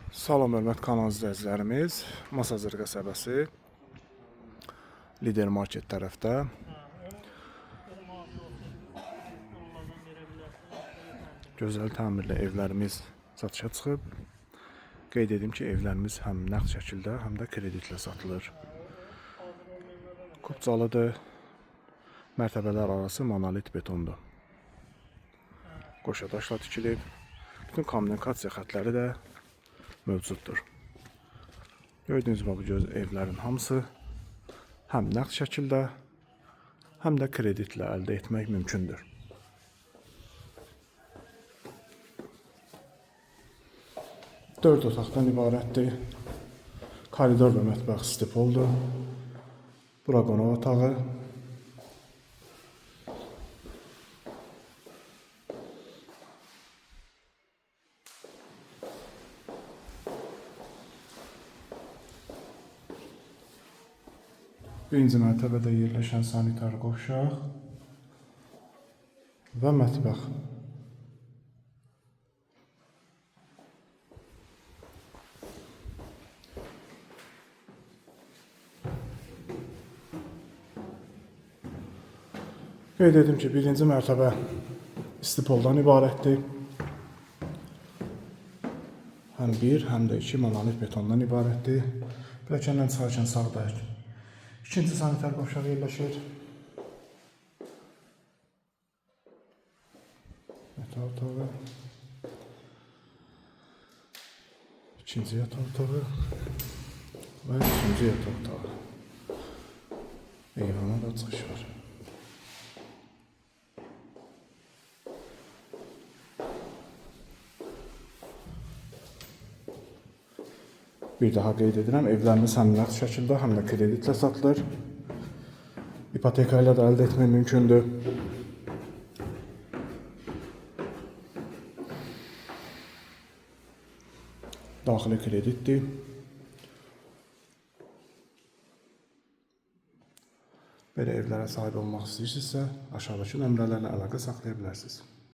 Salam hörmət kanal izləyicilərimiz. Masazır qəsəbəsi Lider Market tərəfdə. Gözəl təmirli evlərimiz satışa çıxıb. Qeyd edim ki, evlərimiz həm nəqd şəkildə, həm də kreditlə satılır. Kupcalıdır. Mərtəbələr arası monolit betondur. Qoşa daşla tikilib. Bütün kommunikasiya xətləri də mövcuddur. Gördüyünüz gibi bu göz evlərin hamısı həm nəqd şəkildə, həm də kreditlə əldə etmək mümkündür. Dörd otaqdan ibarətdir. Koridor və mətbəx stipoldur. Bura qonaq otağı. Birinci mərtəbədə yerləşən sanitar qovşaq və mətbəx. Qeyd edim ki, birinci mərtəbə stipoldan ibarətdir. Həm bir, həm də iki monolit betondan ibarətdir. Pilləkəndən çıxarkən sağda İkinci sanitar qovşaq yerləşir. Yataq otağı. İkinci yataq otağı. Və üçüncü yataq otağı. Eyvana da çıxış var. Bir daha qeyd edirəm, evlərimiz həm nəqd şəkildə, həm də kreditlə satılır. İpoteka ilə də əldə etmək mümkündür. Daxili kreditdir. Belə evlərə sahib olmaq istəyirsinizsə, aşağıdakı nömrələrlə əlaqə saxlaya bilərsiniz.